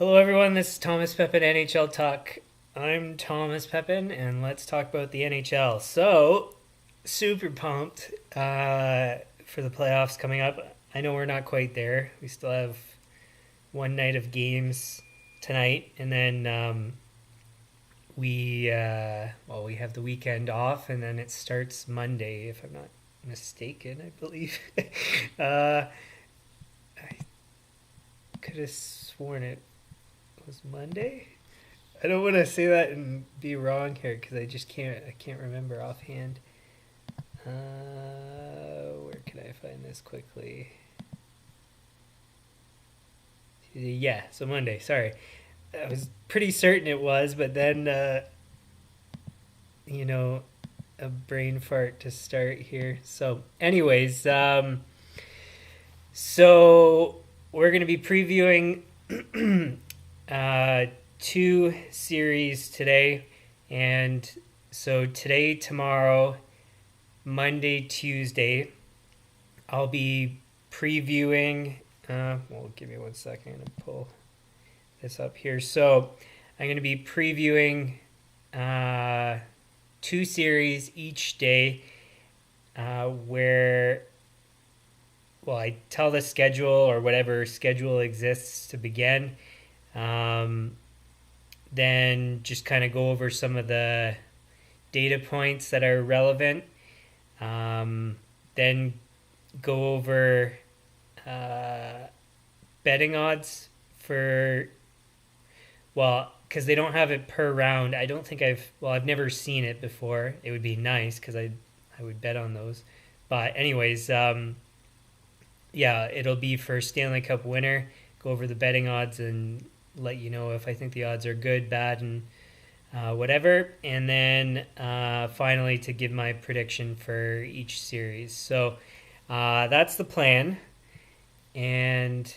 Hello, everyone. This is Thomas Pepin, NHL Talk. I'm Thomas Pepin, and let's talk about the NHL. So, super pumped for the playoffs coming up. I know we're not quite there. We still have one night of games tonight, and then we have the weekend off, and then it starts Monday, if I'm not mistaken, I believe. I could have sworn it was Monday. I don't want to say that and be wrong here because I can't remember offhand. Where can I find this quickly? Yeah, so Monday. Sorry, I was pretty certain it was, but then a brain fart to start here. So, anyways, so we're gonna be previewing two series today, and so today, tomorrow, Monday, Tuesday, I'll be previewing. Well, give me 1 second. I'm gonna pull this up here. So I'm gonna be previewing two series each day, where I tell the schedule or whatever schedule exists to begin. Then just kind of go over some of the data points that are relevant. Then go over betting odds for, because they don't have it per round. I don't think I've never seen it before. It would be nice because I would bet on those. But anyways, yeah, it'll be for Stanley Cup Winner. Go over the betting odds and let you know if I think the odds are good, bad, and whatever. And then finally to give my prediction for each series. So that's the plan. And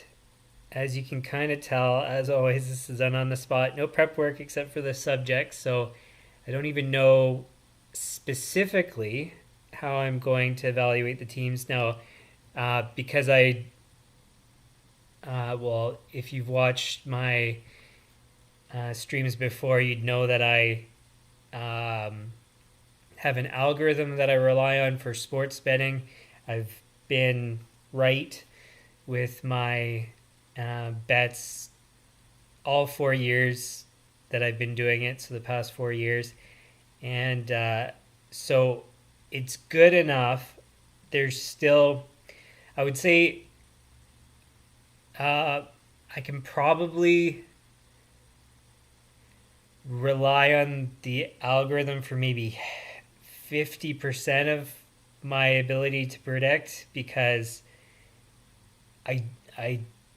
as you can kind of tell, as always, this is done on the spot. No prep work except for the subject. So I don't even know specifically how I'm going to evaluate the teams. Now, because if you've watched my streams before, you'd know that I have an algorithm that I rely on for sports betting. I've been right with my bets all 4 years that I've been doing it, so the past 4 years. And so it's good enough. There's still, I would say, I can probably rely on the algorithm for maybe 50% of my ability to predict, because I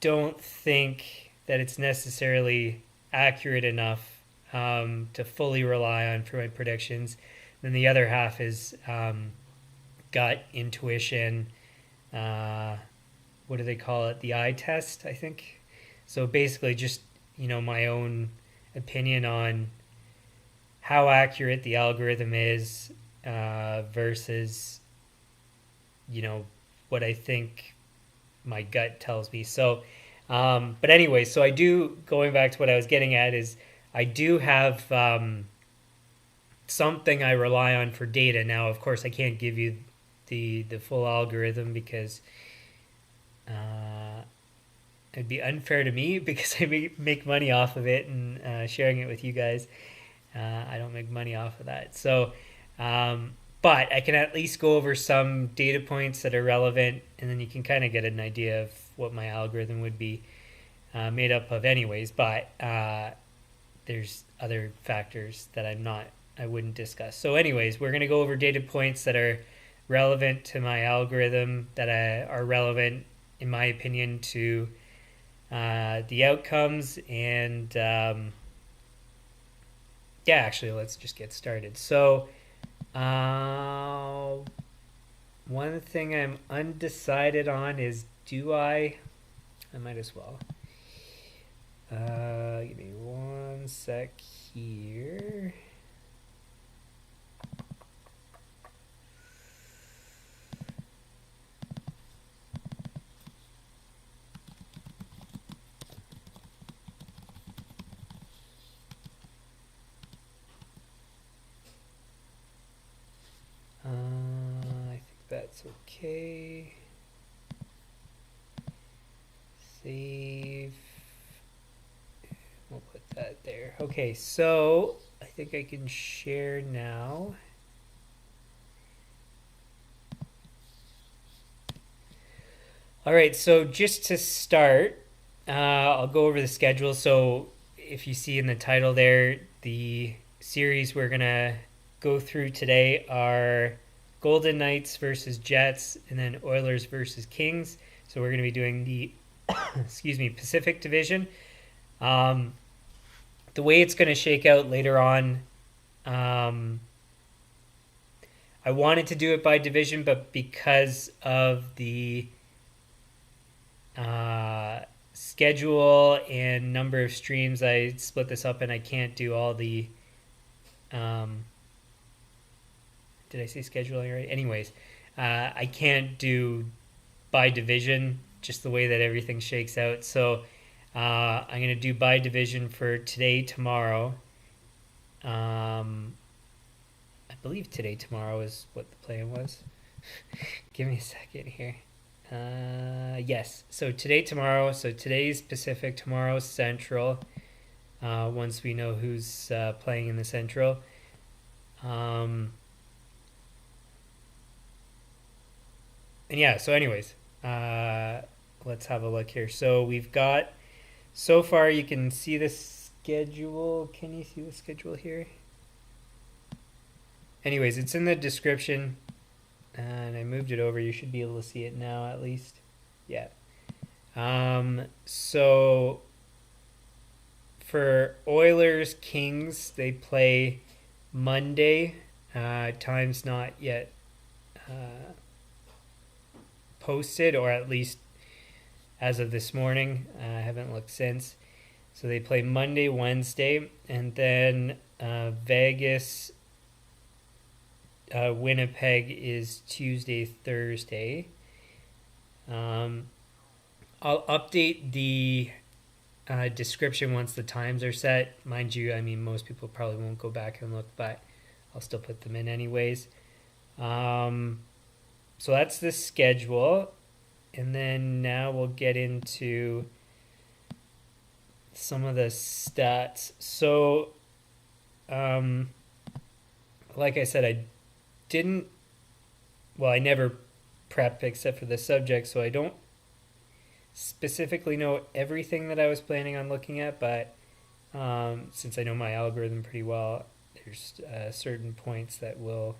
don't think that it's necessarily accurate enough to fully rely on for my predictions. Then the other half is gut intuition. What do they call it? The eye test, I think. So basically just, my own opinion on how accurate the algorithm is versus, what I think my gut tells me. So, but anyway, so going back to what I was getting at, is I do have something I rely on for data. Now, of course, I can't give you the full algorithm because it'd be unfair to me because I make money off of it and sharing it with you guys. I don't make money off of that. So, but I can at least go over some data points that are relevant, and then you can kind of get an idea of what my algorithm would be made up of anyways. But there's other factors that I wouldn't discuss. So anyways, we're going to go over data points that are relevant to my algorithm, that are relevant, in my opinion, to the outcomes. And actually, let's just get started. So one thing I'm undecided on is, I might as well. Give me 1 sec here. That's okay. Save. We'll put that there. Okay, so I think I can share now. All right, so just to start, I'll go over the schedule. So if you see in the title there, the series we're going to go through today are Golden Knights versus Jets, and then Oilers versus Kings. So we're going to be doing the Pacific Division. The way it's going to shake out later on, I wanted to do it by division, but because of the schedule and number of streams, I split this up and I can't do all the did I say scheduling right? Anyways, I can't do by division, just the way that everything shakes out. So I'm going to do by division for today, tomorrow. I believe today, tomorrow is what the plan was. Give me a second here. Yes, so today, tomorrow. So today's Pacific, tomorrow's Central. Once we know who's playing in the Central. And yeah, so anyways, let's have a look here. So we've got, so far you can see the schedule. Can you see the schedule here? Anyways, it's in the description. And I moved it over. You should be able to see it now at least. Yeah. So for Oilers Kings, they play Monday. Time's not yet posted, or at least as of this morning. I haven't looked since. So they play Monday, Wednesday, and then Vegas, Winnipeg is Tuesday, Thursday. I'll update the description once the times are set. Mind you, I mean, most people probably won't go back and look, but I'll still put them in anyways. So that's the schedule. And then now we'll get into some of the stats. So, like I said, I never prep except for the subject, so I don't specifically know everything that I was planning on looking at, but since I know my algorithm pretty well, there's certain points that we'll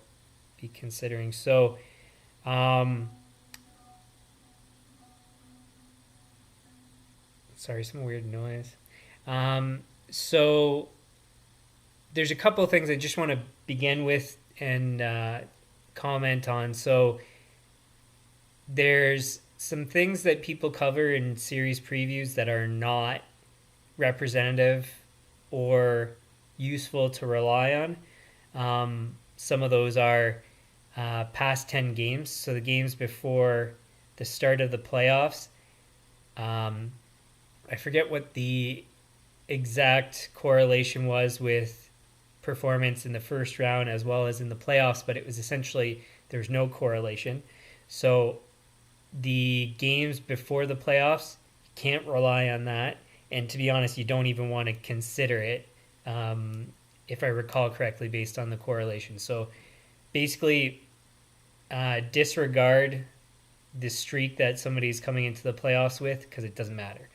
be considering. So, sorry, some weird noise. So there's a couple of things I just want to begin with and comment on. So there's some things that people cover in series previews that are not representative or useful to rely on. Some of those are past 10 games, so the games before the start of the playoffs. I forget what the exact correlation was with performance in the first round as well as in the playoffs, but it was essentially there's no correlation. So the games before the playoffs, you can't rely on that. And to be honest, you don't even want to consider it, if I recall correctly, based on the correlation. So basically, disregard the streak that somebody's coming into the playoffs with because it doesn't matter.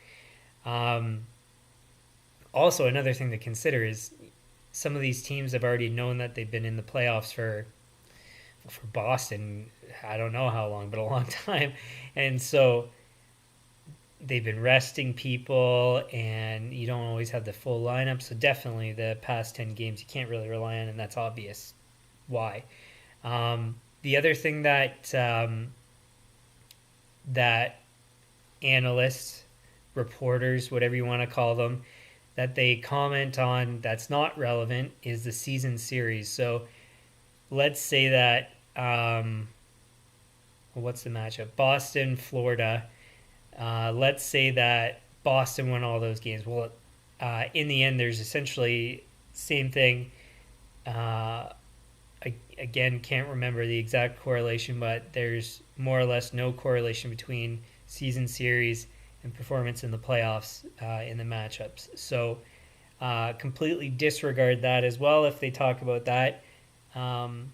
Also, another thing to consider is some of these teams have already known that they've been in the playoffs for Boston, I don't know how long, but a long time. And so they've been resting people and you don't always have the full lineup. So definitely the past 10 games you can't really rely on, and that's obvious why. The other thing that that analysts, reporters, whatever you want to call them, that they comment on that's not relevant is the season series. So let's say that, what's the matchup? Boston, Florida. Let's say that Boston won all those games. Well, in the end, there's essentially same thing. I, again, can't remember the exact correlation, but there's more or less no correlation between season series and performance in the playoffs in the matchups. So completely disregard that as well if they talk about that. Um,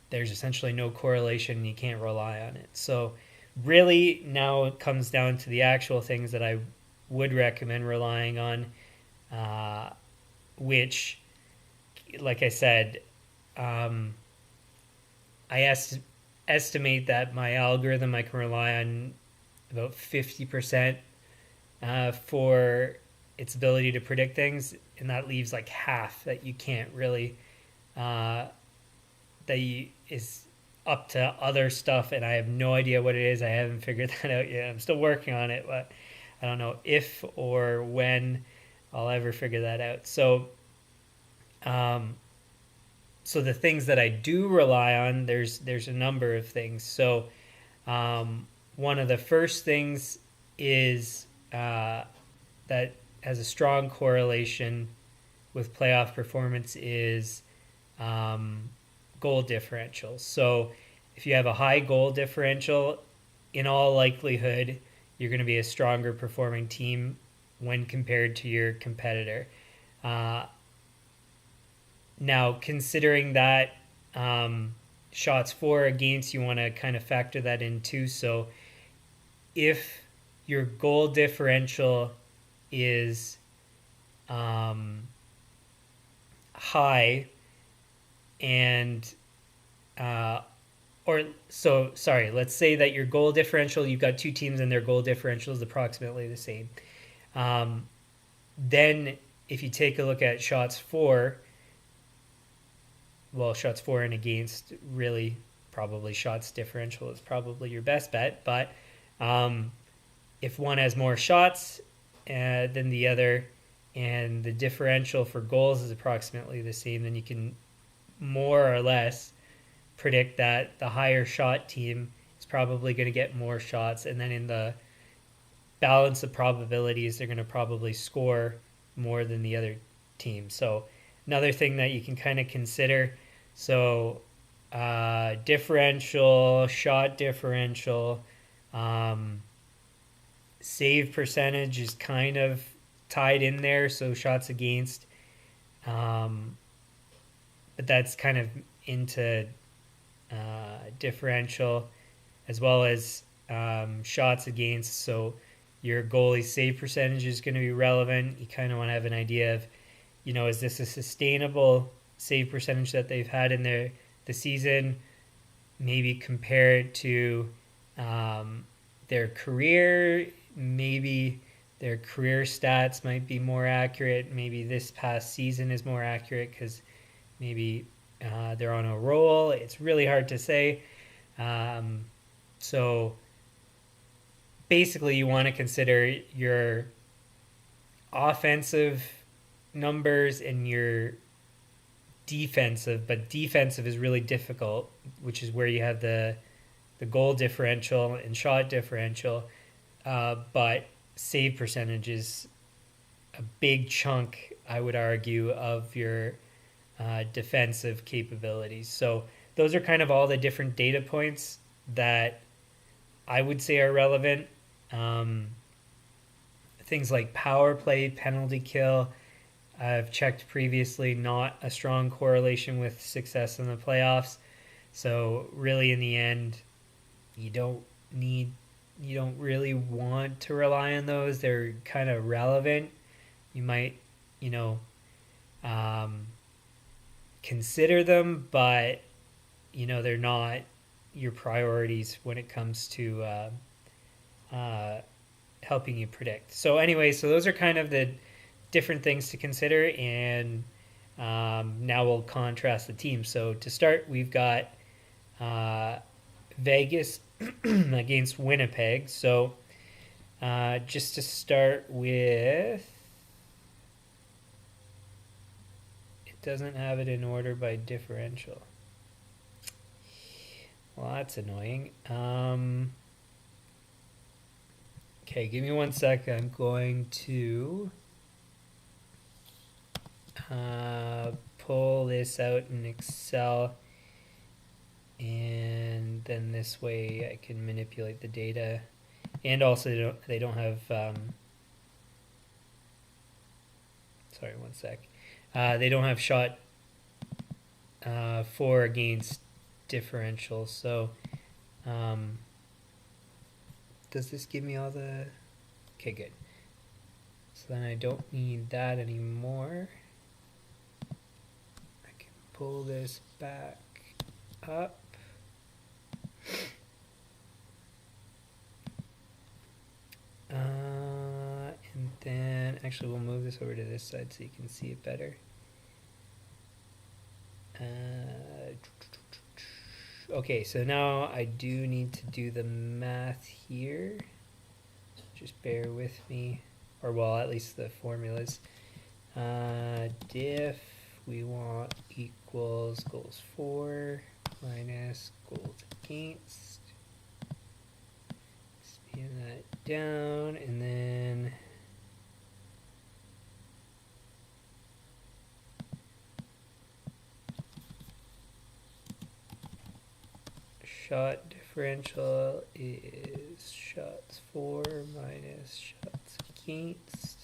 there's essentially no correlation and you can't rely on it. So really now it comes down to the actual things that I would recommend relying on, uh, which, like I said, um, estimate that my algorithm I can rely on about 50% for its ability to predict things, and that leaves like half that you can't really uh, is up to other stuff, and I have no idea what it is. I haven't figured that out yet. I'm still working on it, but I don't know if or when I'll ever figure that out. Um, so the things that I do rely on, there's a number of things. So one of the first things is that has a strong correlation with playoff performance is um, goal differential. So if you have a high goal differential, in all likelihood, you're going to be a stronger performing team when compared to your competitor. Uh, Now, considering that shots for against, you want to kind of factor that in too. So if your goal differential is high and or so sorry, let's say that your goal differential, you've got two teams and their goal differential is approximately the same. Then if you take a look at shots for, well, shots for and against, really probably shots differential is probably your best bet. But if one has more shots than the other and the differential for goals is approximately the same, then you can more or less predict that the higher shot team is probably going to get more shots. And then in the balance of probabilities, they're going to probably score more than the other team. So another thing that you can kind of consider, so differential, shot differential, save percentage is kind of tied in there, so shots against, but that's kind of into differential as well as shots against. So your goalie's save percentage is going to be relevant. You kind of want to have an idea of, is this a sustainable save percentage that they've had in the season? Maybe compare it to their career. Maybe their career stats might be more accurate. Maybe this past season is more accurate because maybe they're on a roll. It's really hard to say. So basically, you want to consider your offensive numbers and your defensive, but defensive is really difficult, which is where you have the goal differential and shot differential, but save percentage is a big chunk, I would argue, of your defensive capabilities. So those are kind of all the different data points that I would say are relevant. Things like power play, penalty kill, I've checked previously, not a strong correlation with success in the playoffs. So really in the end, you don't really want to rely on those. They're kind of relevant. You might, consider them, but they're not your priorities when it comes to helping you predict. So anyway, so those are kind of the different things to consider, and now we'll contrast the teams. So to start, we've got Vegas against Winnipeg. So just to start with, it doesn't have it in order by differential. Well, that's annoying. Okay, give me 1 sec. I'm going to pull this out in Excel, and then this way I can manipulate the data. And also they don't have sorry, one sec. They don't have shot for against differential. So does this give me all the... Okay, good. So then I don't need that anymore. I can pull this back up. And then actually we'll move this over to this side so you can see it better. Okay, so now I do need to do the math here. Just bear with me, or well, at least the formulas. Diff we want equals goals for minus goals against. Expand that down, and then shot differential is shots for minus shots against.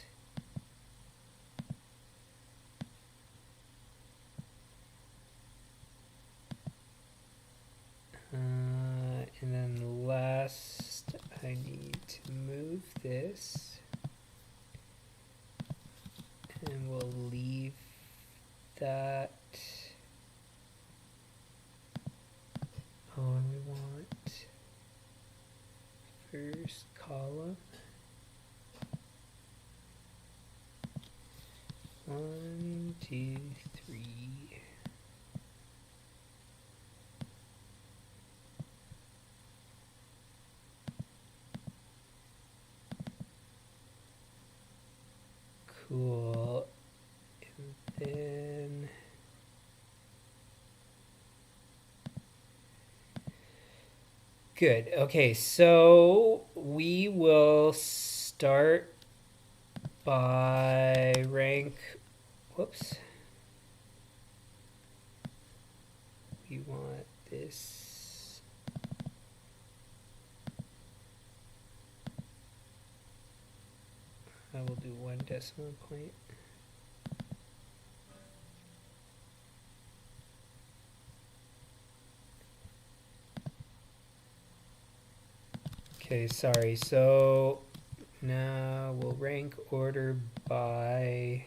And then last, I need to move this, and we'll leave that. Oh, and we want first column. 1, 2, 3. Cool. And then good. Okay, so we will start by rank. Whoops. We want this. I will do 1 decimal point. Okay, sorry. So now we'll rank order by,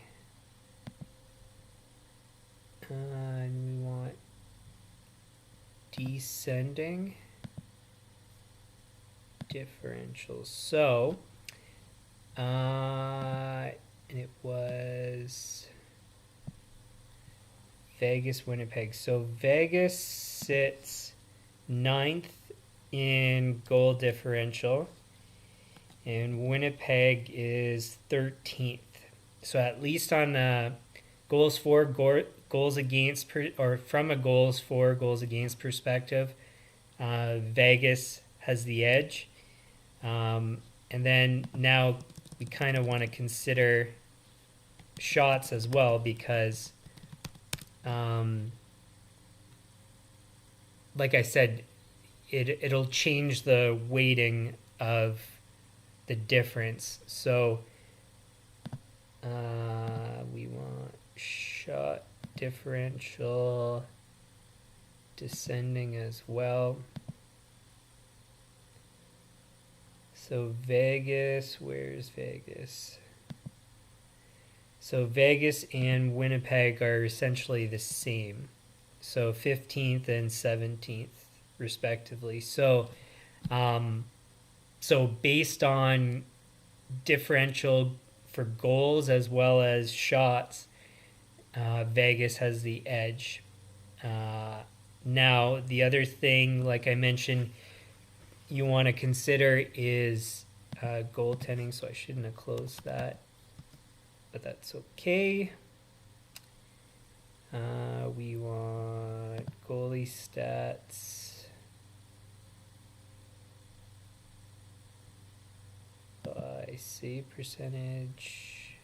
and we want descending differentials. So, and it was Vegas, Winnipeg. So Vegas sits 9th in goal differential, and Winnipeg is 13th. So at least on goals for, goals against, or from a goals for, goals against perspective, Vegas has the edge. And then now we kind of want to consider shots as well, because like I said, it'll change the weighting of the difference. So we want shot differential descending as well. So Vegas, where's Vegas? So Vegas and Winnipeg are essentially the same. So 15th and 17th respectively. So so based on differential for goals as well as shots, Vegas has the edge. Now the other thing, like I mentioned, you want to consider is goaltending. So I shouldn't have closed that, but that's okay. We want goalie stats by save percentage.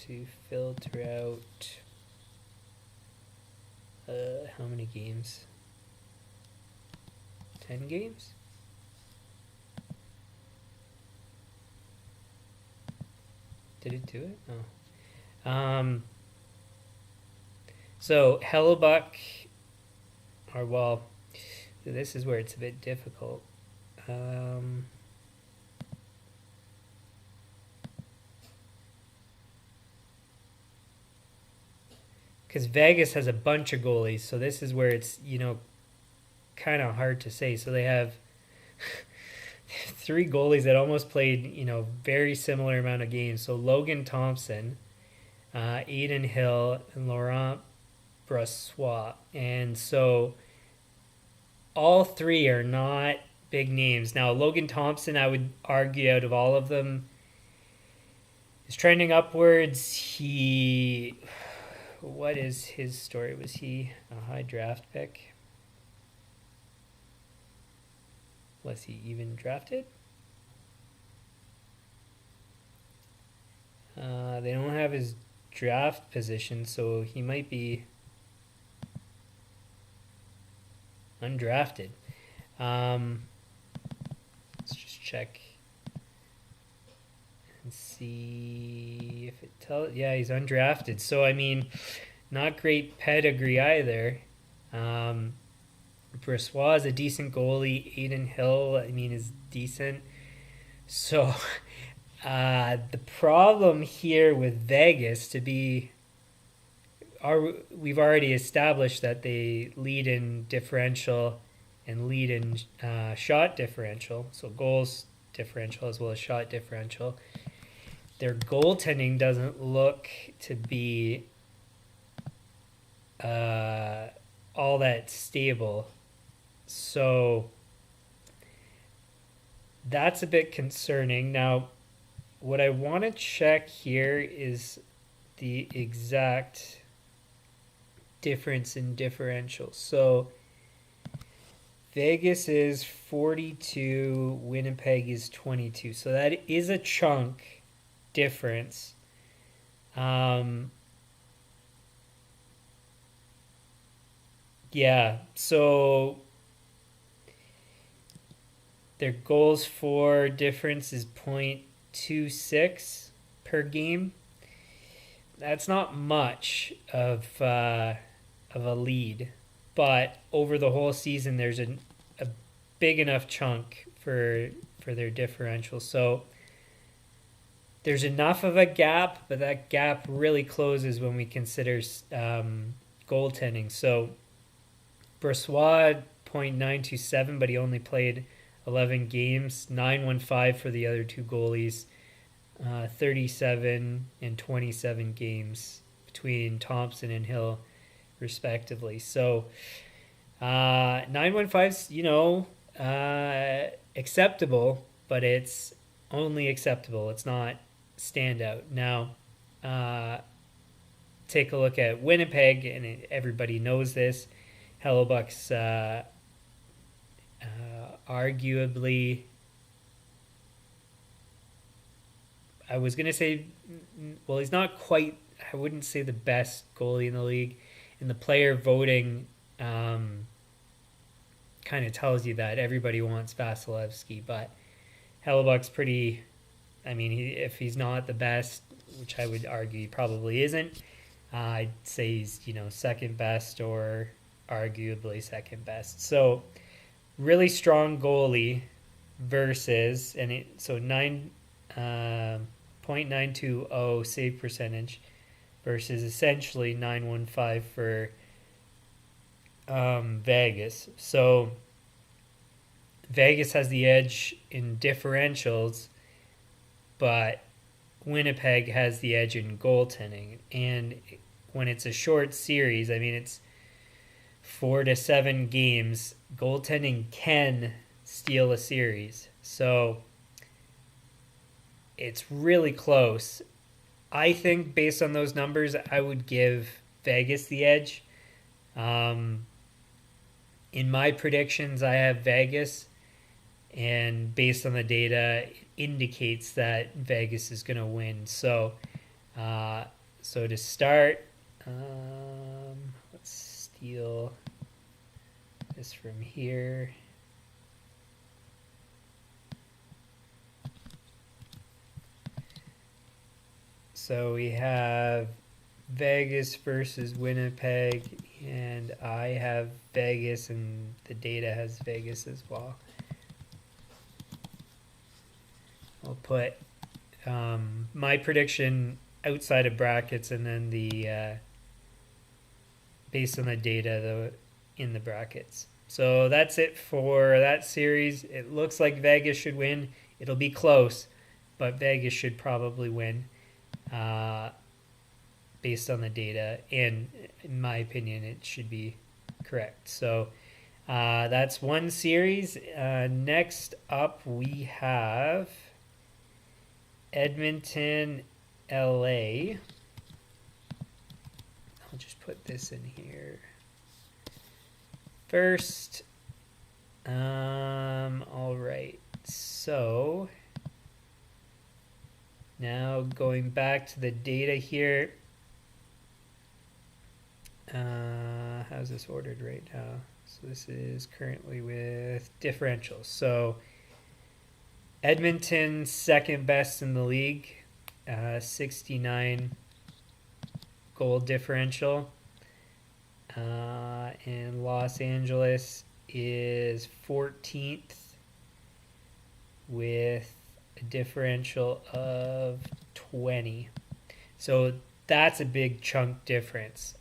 to filter out how many games? 10 games? Did it do it? Oh. So Hellebuck, or well, this is where it's a bit difficult. Because Vegas has a bunch of goalies, so this is where it's, kind of hard to say. So they have three goalies that almost played, very similar amount of games. So Logan Thompson, Aiden Hill, and Laurent Brossoit. And so all three are not big names. Now, Logan Thompson, I would argue out of all of them, is trending upwards. What is his story? Was he a high draft pick? Was he even drafted? They don't have his draft position, so he might be undrafted. Let's just check and see if it tells. Yeah, he's undrafted. So, I mean, not great pedigree either. Brossoit is a decent goalie. Aiden Hill, is decent. So, the problem here with Vegas we've already established that they lead in differential and lead in shot differential, so goals differential as well as shot differential. Their goaltending doesn't look to be all that stable, so that's a bit concerning. Now, what I want to check here is the exact difference in differential. So Vegas is 42, Winnipeg is 22. So that is a chunk difference. Yeah, so their goals for difference is 0.26 per game. That's not much of a lead, but over the whole season, there's a big enough chunk for their differential. So there's enough of a gap, but that gap really closes when we consider goaltending. So Brossoit 0.927, but he only played 11 games, 915 for the other two goalies, 37 and 27 games between Thompson and Hill, respectively. So 915's, acceptable, but it's only acceptable. It's not standout. Now, take a look at Winnipeg, and everybody knows this. Hellebuck's arguably, I was going to say, well, he's not quite, I wouldn't say the best goalie in the league. And the player voting kind of tells you that everybody wants Vasilevsky, but Hellebuck's pretty, if he's not the best, which I would argue he probably isn't, I'd say he's, second best or arguably second best. So really strong goalie versus, so 0.920 save percentage versus essentially 915 for Vegas. So Vegas has the edge in differentials, but Winnipeg has the edge in goaltending. And when it's a short series, it's 4 to 7 games, goaltending can steal a series. So it's really close. I think based on those numbers, I would give Vegas the edge. In my predictions, I have Vegas, and based on the data, it indicates that Vegas is going to win. So So to start, let's steal this from here. So we have Vegas versus Winnipeg, and I have Vegas, and the data has Vegas as well. I'll put my prediction outside of brackets, and then the based on the data in the brackets. So that's it for that series. It looks like Vegas should win. It'll be close, but Vegas should probably win based on the data. And in my opinion, it should be correct. So that's one series. Next up, we have Edmonton, LA. I'll just put this in here first. All right. So now going back to the data here. How's this ordered right now? So this is currently with differentials. So Edmonton second best in the league, 69 goal differential. And Los Angeles is 14th with a differential of 20. So that's a big chunk difference.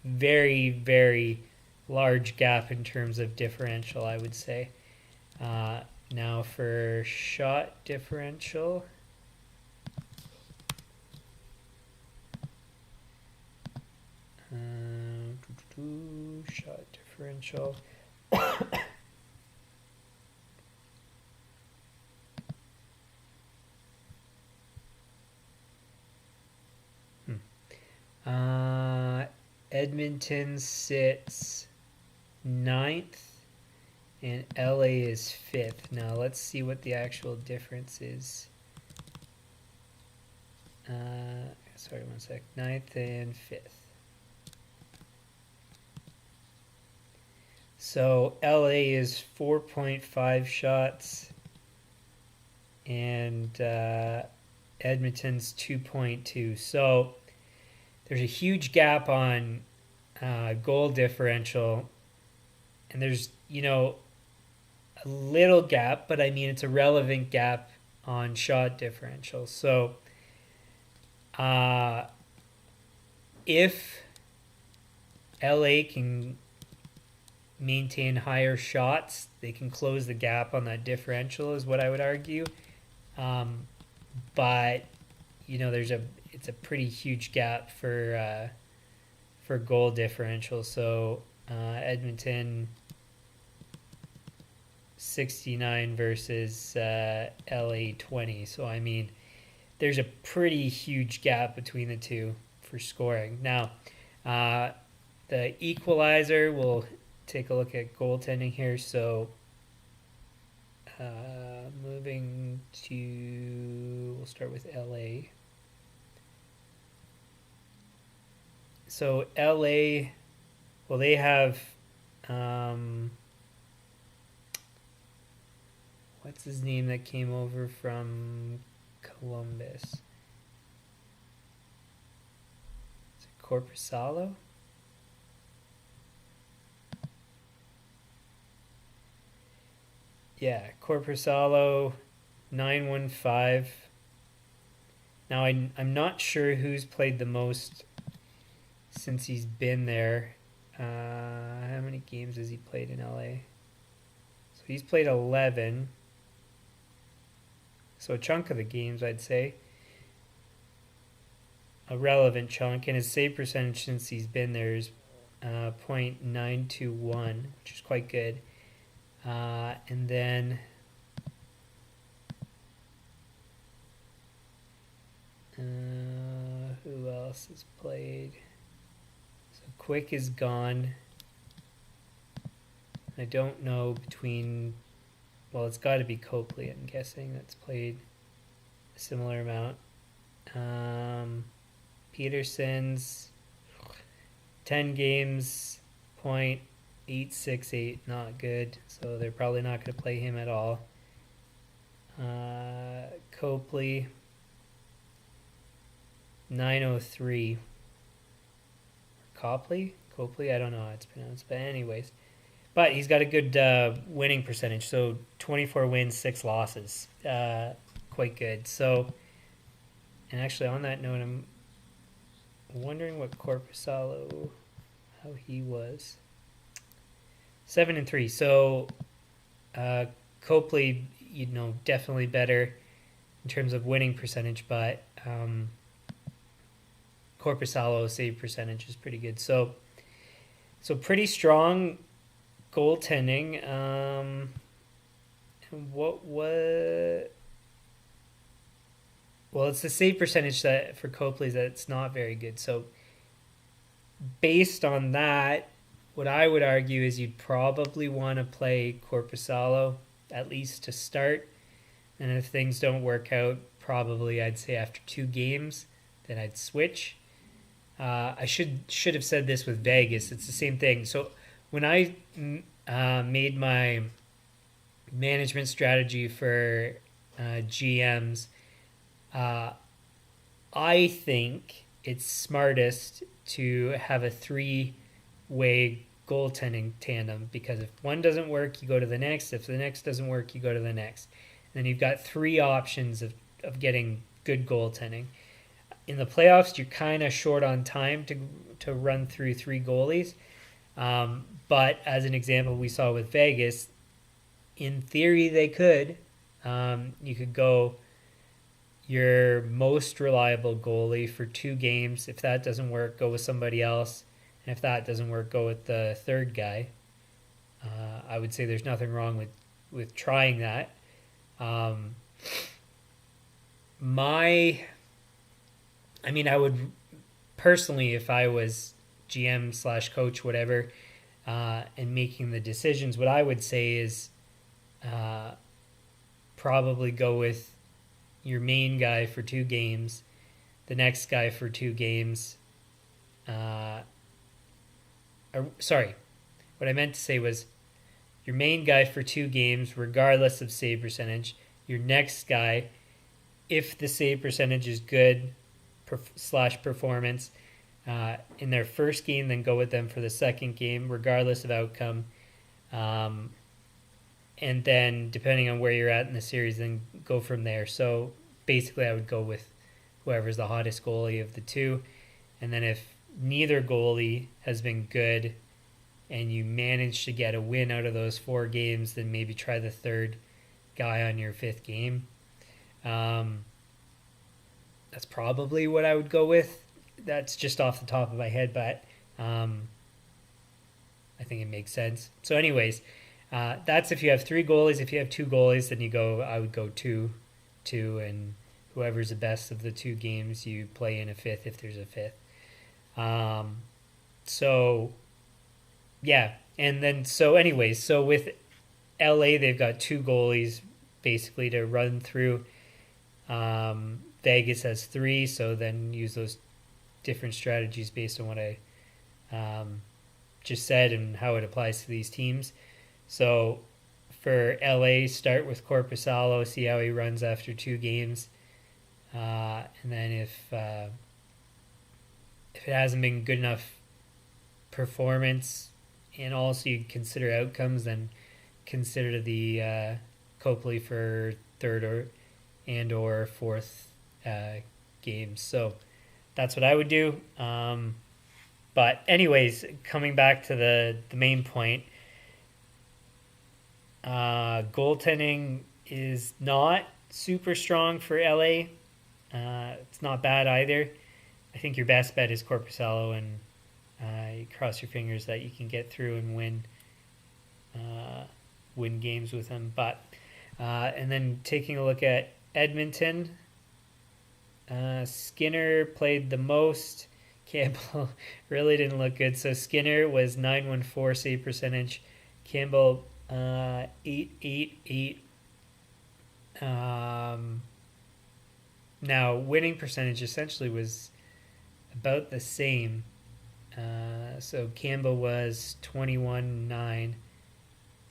Very, very large gap in terms of differential, I would say. Now for shot differential. Shot differential. Edmonton sits 9th and LA is 5th. Now let's see what the actual difference is. Sorry, one sec. 9th and 5th. So LA is 4.5 shots and Edmonton's 2.2. So there's a huge gap on goal differential, and there's, a little gap, but I mean it's a relevant gap on shot differential. So if LA can maintain higher shots, they can close the gap on that differential, is what I would argue. But it's a pretty huge gap for goal differential. So Edmonton 69 versus LA 20. So I mean, there's a pretty huge gap between the two for scoring. Now, the equalizer, we'll take a look at goaltending here. So moving to, we'll start with LA. So LA, well, they have, what's his name that came over from Columbus? Is it Corpusalo? Yeah, Corpusalo, 915. Now, I'm not sure who's played the most since he's been there. How many games has he played in LA? So he's played 11. So a chunk of the games, I'd say. A relevant chunk. And his save percentage since he's been there is .921, which is quite good. And then who else has played? So Quick is gone. I don't know between, well, it's got to be Copley, I'm guessing, that's played a similar amount. Peterson's 10 games, .868, not good. So they're probably not going to play him at all. Copley, 903. Copley, I don't know how it's pronounced, but anyways. But he's got a good winning percentage, so 24 wins, 6 losses. Quite good. So, and actually on that note, I'm wondering what Korpisalo, how he was. 7-3. So, Copley, definitely better in terms of winning percentage, but Korpisalo's save percentage is pretty good. So pretty strong goaltending. Well, it's the save percentage that for Copley that's not very good. So based on that, what I would argue is you'd probably want to play Korpisalo at least to start. And if things don't work out, probably I'd say after 2 games, then I'd switch. I should have said this with Vegas. It's the same thing. So when I made my management strategy for GMs, I think it's smartest to have a 3-way goaltending tandem, because if one doesn't work, you go to the next. If the next doesn't work, you go to the next. And then you've got 3 options of getting good goaltending. In the playoffs, you're kind of short on time to run through 3 goalies. But as an example we saw with Vegas, in theory they could. You could go your most reliable goalie for 2 games. If that doesn't work, go with somebody else. And if that doesn't work, go with the third guy. I would say there's nothing wrong with trying that. I would personally, if I was GM / coach, whatever, and making the decisions, what I would say is probably go with your main guy for 2 games, the next guy for 2 games. What I meant to say was your main guy for 2 games, regardless of save percentage. Your next guy, if the save percentage is good / performance in their first game, then go with them for the second game, regardless of outcome. And then depending on where you're at in the series, then go from there. So basically I would go with whoever's the hottest goalie of the 2. And then if neither goalie has been good and you manage to get a win out of those 4 games, then maybe try the third guy on your 5th game. That's probably what I would go with. That's just off the top of my head, but I think it makes sense. So anyways, that's if you have 3 goalies. If you have 2 goalies, then I would go 2, and whoever's the best of the 2 games, you play in a 5th if there's a 5th. So yeah, and then so with LA, they've got 2 goalies basically to run through. Vegas has 3, so then use those different strategies based on what I just said and how it applies to these teams. So for LA, start with Korpisalo, see how he runs after 2 games. And then if it hasn't been good enough performance and also you consider outcomes, then consider the Copley for 3rd or 4th games. So that's what I would do. But anyways, coming back to the main point, goaltending is not super strong for LA. It's not bad either. I think your best bet is Korpisalo, and you cross your fingers that you can get through and win games with him. But and then taking a look at Edmonton, Skinner played the most. Campbell really didn't look good. So Skinner was 914 save percentage. Campbell 888. Now, winning percentage essentially was about the same. So Campbell was 21 9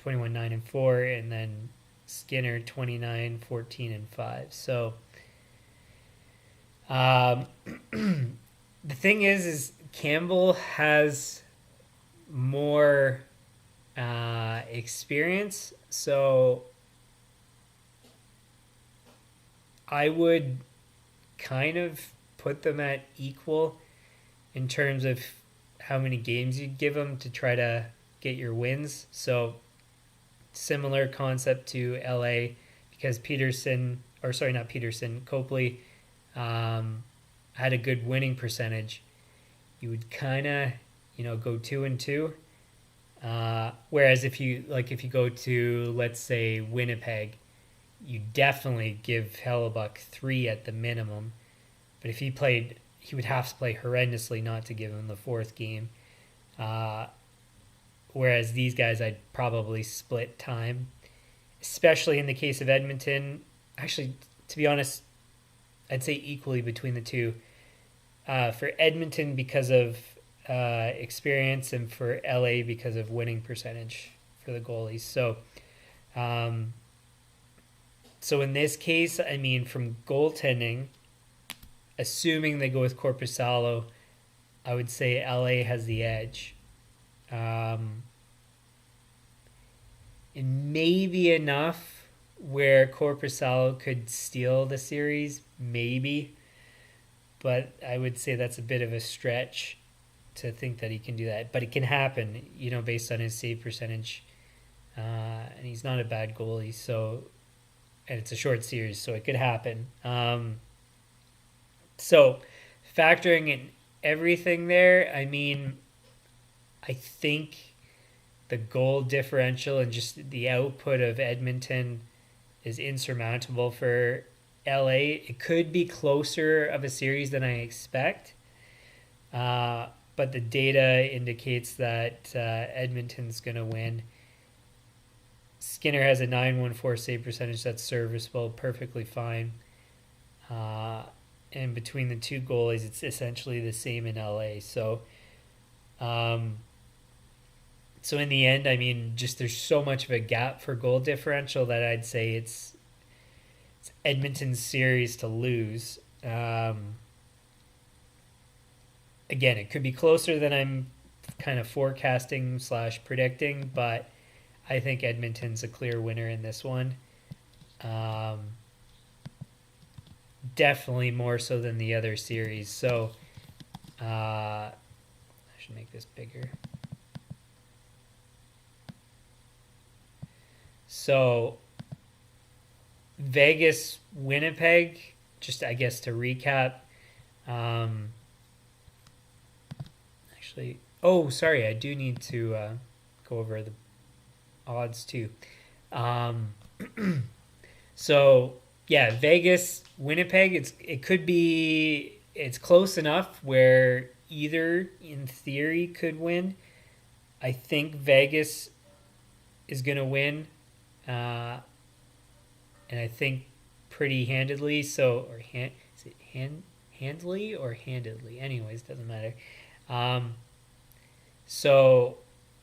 and 4, and then Skinner 29 14 and 5. So um, the thing is Campbell has more experience, so I would kind of put them at equal in terms of how many games you give them to try to get your wins. So similar concept to LA, because Copley had a good winning percentage. You would kind of, go 2-2. Whereas if you go to, let's say, Winnipeg, you definitely give Hellebuck 3 at the minimum. But if he would have to play horrendously not to give him the fourth game. Whereas these guys, I'd probably split time, especially in the case of Edmonton. Actually, to be honest, I'd say equally between the two. For Edmonton because of experience, and for LA because of winning percentage for the goalies. So in this case, I mean, from goaltending, assuming they go with Korpisalo, I would say LA has the edge. It may be enough where Korpisalo could steal the series, maybe, but I would say that's a bit of a stretch to think that he can do that. But it can happen, based on his save percentage, and he's not a bad goalie. And it's a short series, so it could happen. So factoring in everything there, I mean, I think the goal differential and just the output of Edmonton is insurmountable for LA. It could be closer of a series than I expect, but the data indicates that Edmonton's going to win. Skinner has a 914 save percentage. That's serviceable, perfectly fine. And between the two goalies, it's essentially the same in LA. So in the end, I mean, just there's so much of a gap for goal differential that I'd say it's Edmonton's series to lose. Again, it could be closer than I'm kind of forecasting / predicting, but I think Edmonton's a clear winner in this one. Definitely more so than the other series. So I should make this bigger. So Vegas, Winnipeg, just I guess to recap. Sorry, I do need to go over the odds too. So yeah, Vegas, Winnipeg, it's close enough where either in theory could win. I think Vegas is going to win, and I think pretty handedly. Is it handily or handedly? Anyways, doesn't matter. So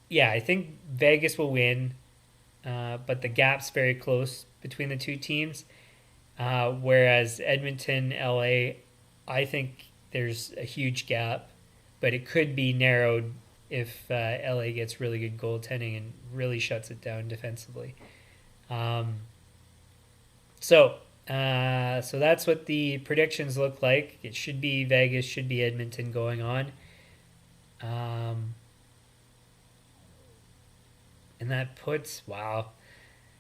yeah, I think Vegas will win, but the gap's very close between the two teams. Whereas Edmonton, LA, I think there's a huge gap, but it could be narrowed if LA gets really good goaltending and really shuts it down defensively. So that's what the predictions look like. It should be Vegas, should be Edmonton going on. And that puts, wow.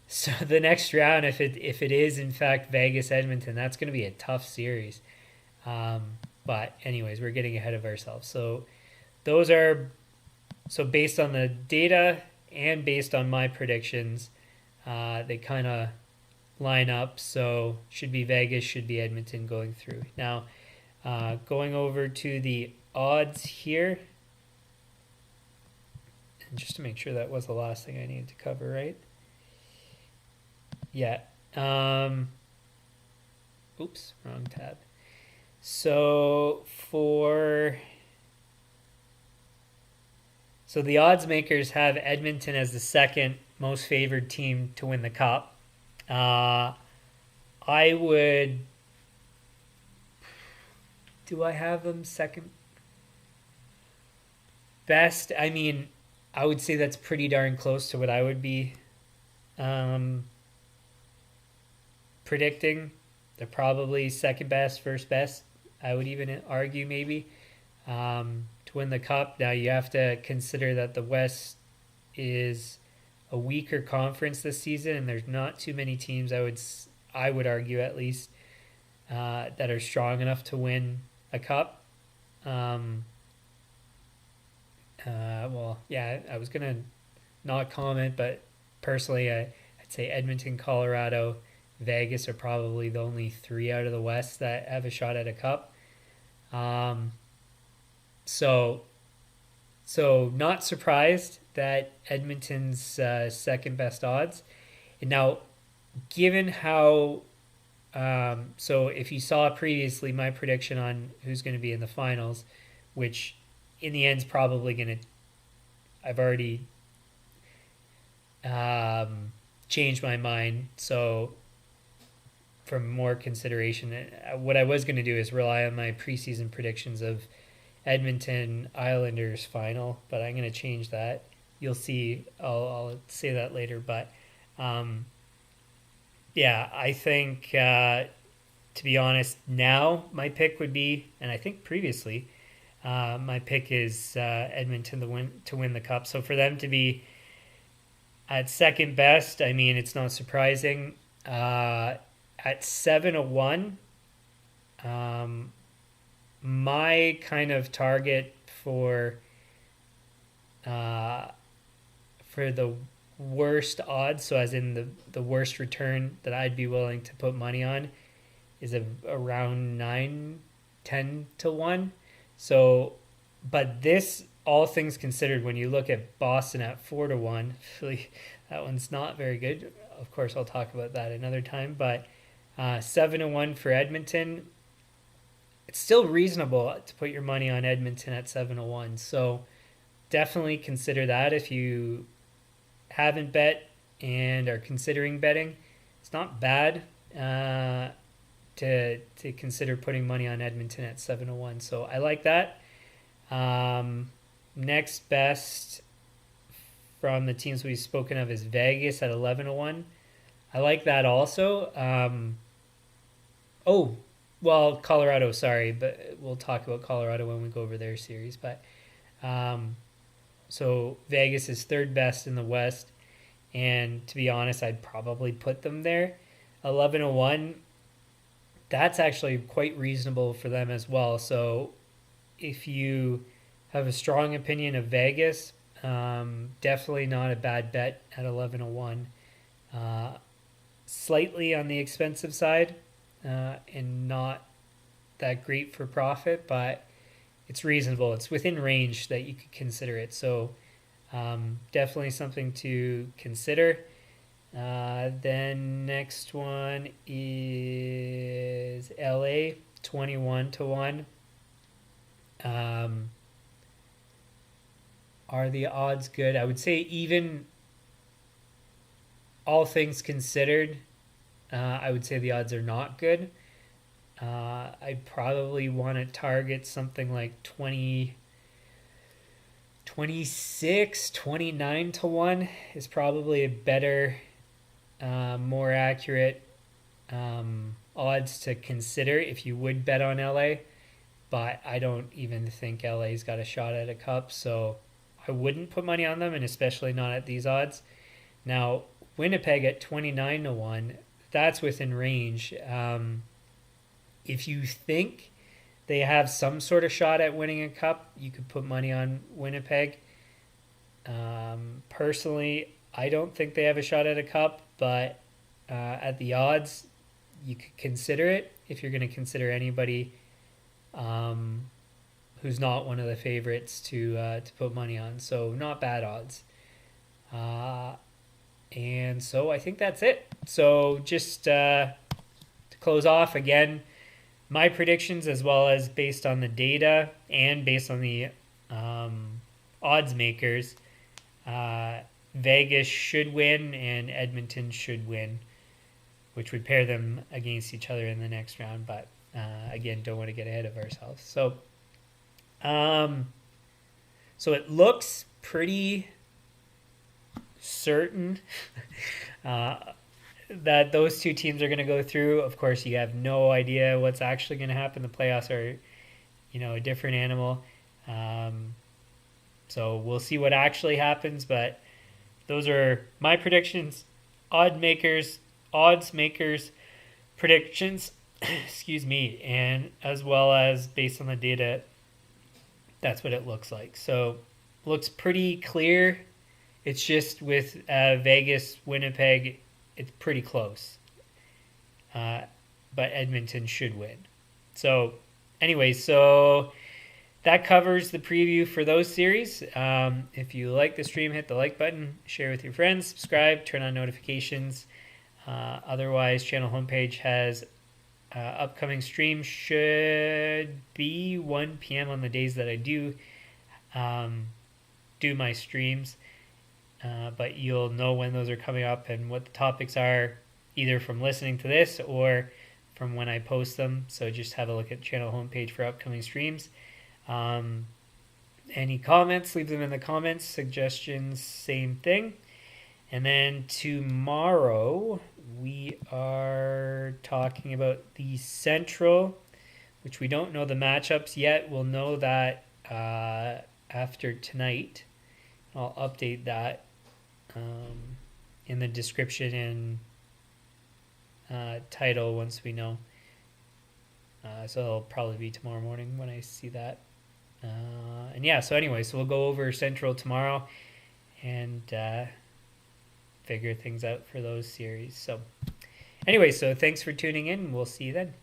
So the next round, if it is in fact Vegas Edmonton, that's going to be a tough series. But anyways, we're getting ahead of ourselves. So based on the data and based on my predictions, they kind of line up. So should be Vegas, should be Edmonton going through. Now, going over to the odds here. And just to make sure that was the last thing I needed to cover, right? Yeah. Oops, wrong tab. So the odds makers have Edmonton as the second most favored team to win the cup. I would. Do I have them second best? I mean, I would say that's pretty darn close to what I would be predicting. They're probably second best, first best. I would even argue maybe to win the cup. Now you have to consider that the West is a weaker conference this season, and there's not too many teams. I would argue at least that are strong enough to win a cup. Well, yeah, I was gonna not comment, but personally, I'd say Edmonton, Colorado, Vegas are probably the only three out of the West that have a shot at a cup. So not surprised that Edmonton's second best odds. And now, given how, so if you saw previously my prediction on who's going to be in the finals, which in the end's probably going to, I've already changed my mind. So for more consideration, what I was going to do is rely on my preseason predictions of Edmonton Islanders final, but I'm going to change that. You'll see. I'll say that later, but yeah, I think to be honest, now my pick would be, and I think previously, my pick is Edmonton to win the cup. So for them to be at second best, I mean, it's not surprising. At 7-1, my kind of target for the worst odds, so as in the worst return that I'd be willing to put money on, is around 9-10-1. So, but this, all things considered, when you look at Boston at 4-1, that one's not very good. Of course, I'll talk about that another time. But 7-1 for Edmonton, it's still reasonable to put your money on Edmonton at 7-1. So definitely consider that if you haven't bet and are considering betting. It's not bad to consider putting money on Edmonton at 7-1. So I like that. Next best from the teams we've spoken of is Vegas at 11-1. I like that also. Colorado, sorry, but we'll talk about Colorado when we go over their series. But so Vegas is third best in the West, and to be honest, I'd probably put them there. 11-1, that's actually quite reasonable for them as well. So if you have a strong opinion of Vegas, definitely not a bad bet at 11-1. Slightly on the expensive side, and not that great for profit, but it's reasonable. It's within range that you could consider it. So definitely something to consider. Then next one is LA 21-1. Are the odds good? I would say even all things considered, I would say the odds are not good. I'd probably want to target something like 29-1 is probably a better, more accurate odds to consider if you would bet on LA. But I don't even think LA's got a shot at a cup, so I wouldn't put money on them, and especially not at these odds. Now, Winnipeg at 29-1, that's within range. If you think they have some sort of shot at winning a cup, you could put money on Winnipeg. Personally, I don't think they have a shot at a cup, but at the odds, you could consider it if you're going to consider anybody who's not one of the favorites to put money on. So not bad odds. And so I think that's it. So just to close off, again, my predictions, as well as based on the data and based on the odds makers, Vegas should win and Edmonton should win, which would pair them against each other in the next round. But again, don't want to get ahead of ourselves. So, so it looks pretty certain that those two teams are going to go through. Of course, you have no idea what's actually going to happen. The playoffs are, a different animal. So we'll see what actually happens, but those are my predictions, odds makers predictions, excuse me, and as well as based on the data, that's what it looks like. So looks pretty clear. It's just with Vegas, Winnipeg, it's pretty close. But Edmonton should win. So anyway, so that covers the preview for those series. If you like the stream, hit the like button, share with your friends, subscribe, turn on notifications. Otherwise, channel homepage has upcoming stream. Should be 1 p.m. on the days that I do my streams. But you'll know when those are coming up and what the topics are, either from listening to this or from when I post them. So just have a look at the channel homepage for upcoming streams. Any comments, leave them in the comments. Suggestions, same thing. And then tomorrow we are talking about the Central, which we don't know the matchups yet. We'll know that after tonight. I'll update that in the description and title once we know. So it'll probably be tomorrow morning when I see that. And yeah, so anyway, so we'll go over Central tomorrow and figure things out for those series. So anyway, so thanks for tuning in. We'll see you then.